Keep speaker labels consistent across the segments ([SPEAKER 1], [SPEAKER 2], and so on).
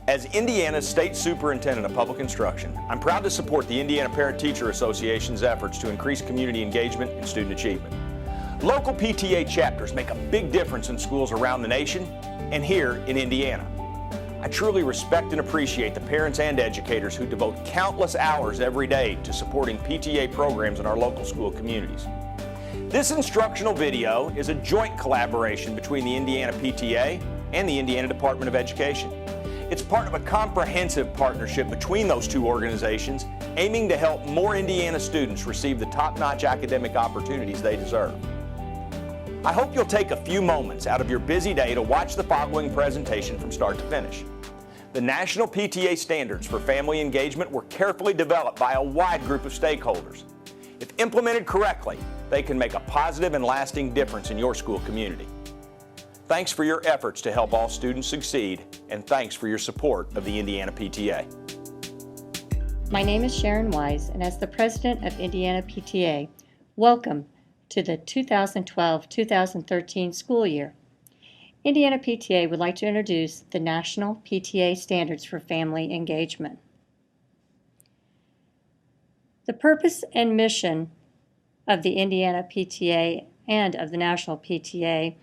[SPEAKER 1] As Indiana's State Superintendent of Public Instruction, I'm proud to support the Indiana Parent-Teacher Association's efforts to increase community engagement and student achievement. Local PTA chapters make a big difference in schools around the nation and here in Indiana. I truly respect and appreciate the parents and educators who devote countless hours every day to supporting PTA programs in our local school communities. This instructional video is a joint collaboration between the Indiana PTA and the Indiana Department of Education. It's part of a comprehensive partnership between those two organizations, aiming to help more Indiana students receive the top-notch academic opportunities they deserve. I hope you'll take a few moments out of your busy day to watch the following presentation from start to finish. The National PTA Standards for Family Engagement were carefully developed by a wide group of stakeholders. If implemented correctly, they can make a positive and lasting difference in your school community. Thanks for your efforts to help all students succeed, and thanks for your support of the Indiana PTA.
[SPEAKER 2] My name is Sharon Wise, and as the president of Indiana PTA, welcome to the 2012-2013 school year. Indiana PTA would like to introduce the National PTA Standards for Family Engagement. The purpose and mission of the Indiana PTA and of the National PTA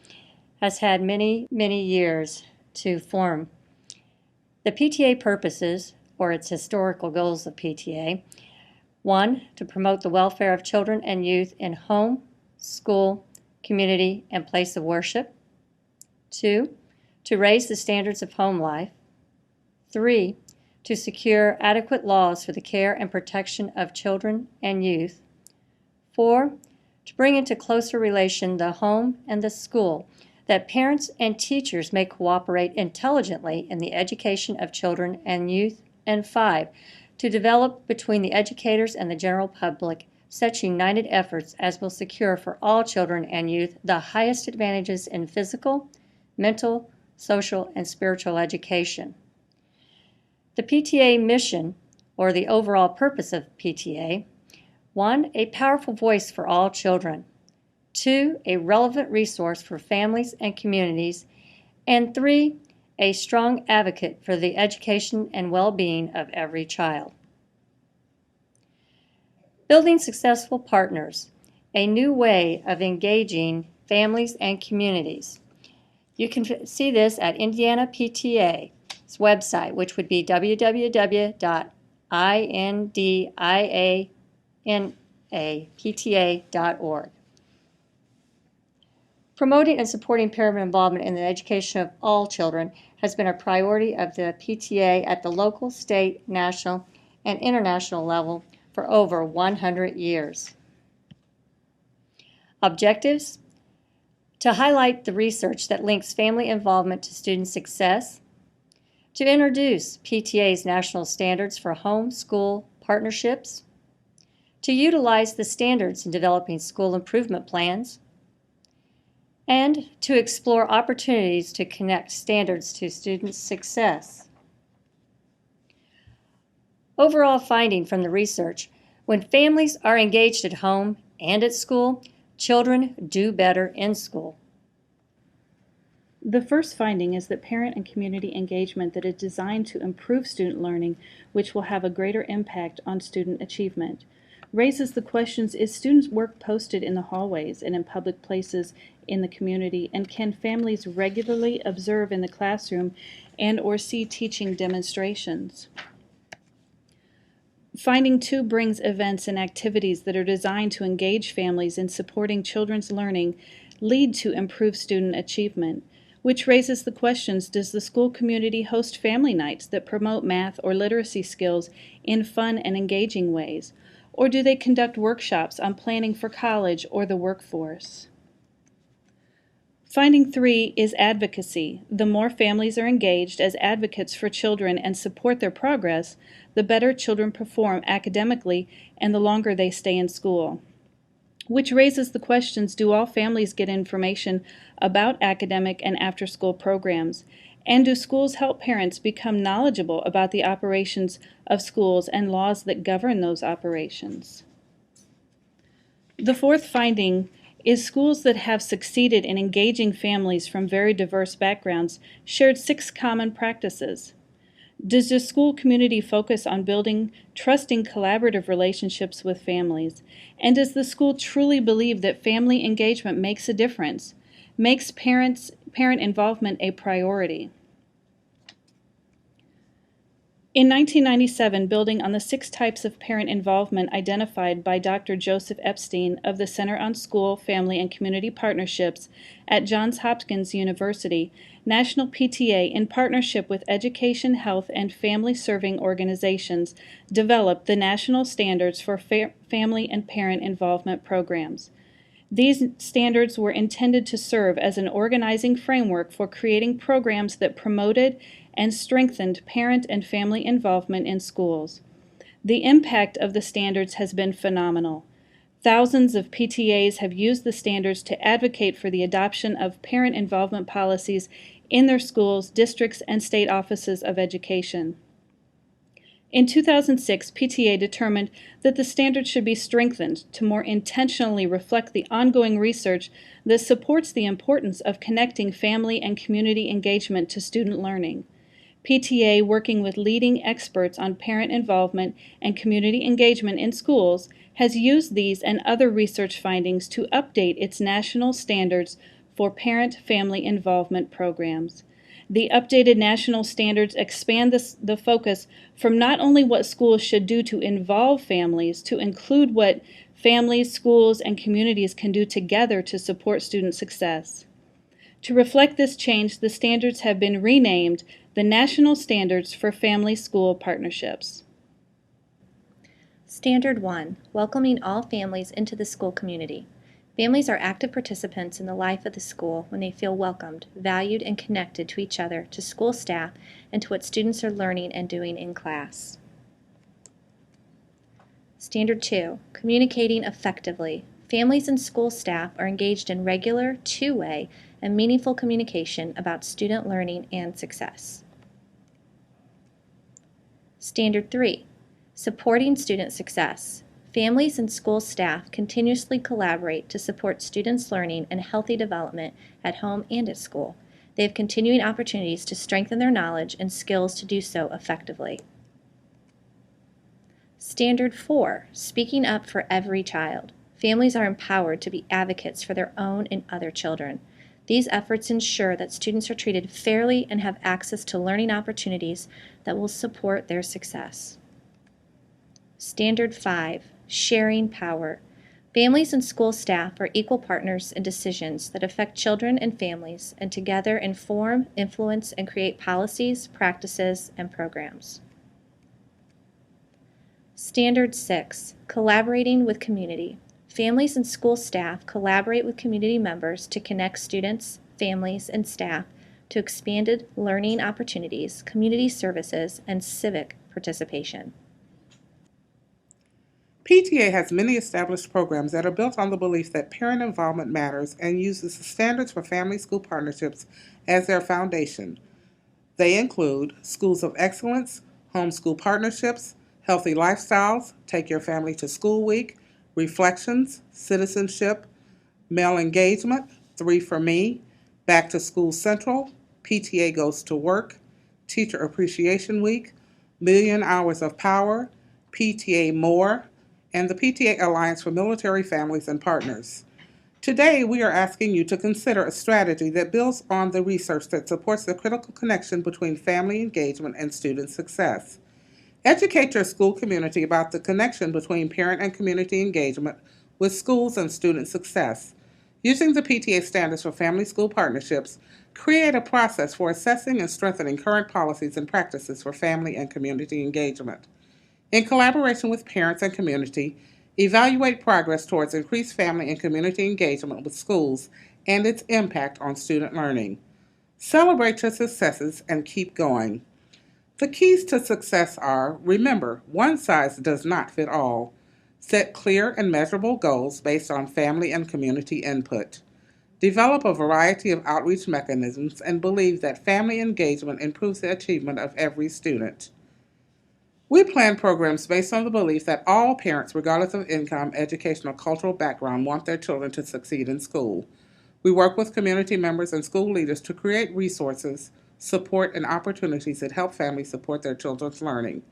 [SPEAKER 2] has had many years to form. The PTA purposes, or its historical goals of PTA: 1. To promote the welfare of children and youth in home, school, community, and place of worship. 2. To raise the standards of home life. 3. To secure adequate laws for the care and protection of children and youth. 4. To bring into closer relation the home and the school, that parents and teachers may cooperate intelligently in the education of children and youth. And 5. To develop between the educators and the general public such united efforts as will secure for all children and youth the highest advantages in physical, mental, social, and spiritual education. The PTA mission, or the overall purpose of PTA: 1. A powerful voice for all children. 2. A relevant resource for families and communities. And 3. A strong advocate for the education and well-being of every child. Building successful partners, a new way of engaging families and communities. You can see this at Indiana PTA's website, which would be www.indianapta.org. Promoting and supporting parent involvement in the education of all children has been a priority of the PTA at the local, state, national, and international level for over 100 years. Objectives: to highlight the research that links family involvement to student success, to introduce PTA's national standards for home school partnerships, to utilize the standards in developing school improvement plans, and to explore opportunities to connect standards to student success. Overall finding from the research: when families are engaged at home and at school, children do better in school.
[SPEAKER 3] The first finding is that parent and community engagement that is designed to improve student learning, which will have a greater impact on student achievement, raises the questions: is students' work posted in the hallways and in public places in the community, and can families regularly observe in the classroom and or see teaching demonstrations? Finding 2 brings events and activities that are designed to engage families in supporting children's learning lead to improved student achievement, which raises the questions: does the school community host family nights that promote math or literacy skills in fun and engaging ways? Or do they conduct workshops on planning for college or the workforce? Finding 3 is advocacy. The more families are engaged as advocates for children and support their progress, the better children perform academically and the longer they stay in school. Which raises the questions: do all families get information about academic and after-school programs? And do schools help parents become knowledgeable about the operations of schools and laws that govern those operations? The fourth finding is schools that have succeeded in engaging families from very diverse backgrounds shared 6 common practices. Does the school community focus on building trusting, collaborative relationships with families? And does the school truly believe that family engagement makes a difference, makes parent involvement a priority? In 1997, building on the 6 types of parent involvement identified by Dr. Joseph Epstein of the Center on School, Family, and Community Partnerships at Johns Hopkins University, National PTA, in partnership with education, health, and family-serving organizations, developed the national standards for family and parent involvement programs. These standards were intended to serve as an organizing framework for creating programs that promoted and strengthened parent and family involvement in schools. The impact of the standards has been phenomenal. Thousands of PTAs have used the standards to advocate for the adoption of parent involvement policies in their schools, districts, and state offices of education. In 2006, PTA determined that the standards should be strengthened to more intentionally reflect the ongoing research that supports the importance of connecting family and community engagement to student learning. PTA, working with leading experts on parent involvement and community engagement in schools, has used these and other research findings to update its national standards for parent-family involvement programs. The updated national standards expand the focus from not only what schools should do to involve families to include what families, schools, and communities can do together to support student success. To reflect this change, the standards have been renamed the National Standards for Family-School Partnerships.
[SPEAKER 4] Standard 1. Welcoming all families into the school community. Families are active participants in the life of the school when they feel welcomed, valued, and connected to each other, to school staff, and to what students are learning and doing in class. Standard 2. Communicating effectively. Families and school staff are engaged in regular, two-way, and meaningful communication about student learning and success. Standard 3. Supporting student success. Families and school staff continuously collaborate to support students' learning and healthy development at home and at school. They have continuing opportunities to strengthen their knowledge and skills to do so effectively. Standard 4. Speaking up for every child. Families are empowered to be advocates for their own and other children. These efforts ensure that students are treated fairly and have access to learning opportunities that will support their success. Standard 5. Sharing power. Families and school staff are equal partners in decisions that affect children and families, and together inform, influence, and create policies, practices, and programs. Standard 6. Collaborating with community. Families and school staff collaborate with community members to connect students, families, and staff to expanded learning opportunities, community services, and civic participation.
[SPEAKER 5] PTA has many established programs that are built on the belief that parent involvement matters and uses the standards for family-school partnerships as their foundation. They include Schools of Excellence, Homeschool Partnerships, Healthy Lifestyles, Take Your Family to School Week, Reflections, Citizenship, Male Engagement, 3 for Me, Back to School Central, PTA Goes to Work, Teacher Appreciation Week, Million Hours of Power, PTA More, and the PTA Alliance for Military Families and Partners. Today, we are asking you to consider a strategy that builds on the research that supports the critical connection between family engagement and student success. Educate your school community about the connection between parent and community engagement with schools and student success. Using the PTA standards for family-school partnerships, create a process for assessing and strengthening current policies and practices for family and community engagement. In collaboration with parents and community, evaluate progress towards increased family and community engagement with schools and its impact on student learning. Celebrate your successes and keep going. The keys to success are, remember, one size does not fit all. Set clear and measurable goals based on family and community input. Develop a variety of outreach mechanisms and believe that family engagement improves the achievement of every student. We plan programs based on the belief that all parents, regardless of income, educational, or cultural background, want their children to succeed in school. We work with community members and school leaders to create resources, support, and opportunities that help families support their children's learning.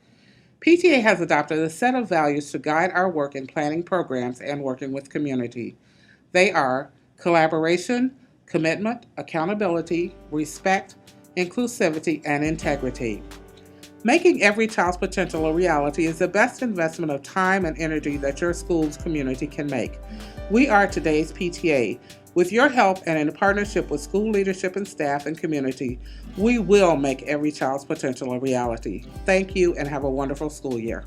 [SPEAKER 5] PTA has adopted a set of values to guide our work in planning programs and working with community. They are collaboration, commitment, accountability, respect, inclusivity, and integrity. Making every child's potential a reality is the best investment of time and energy that your school's community can make. We are today's PTA. With your help and in partnership with school leadership and staff and community, we will make every child's potential a reality. Thank you and have a wonderful school year.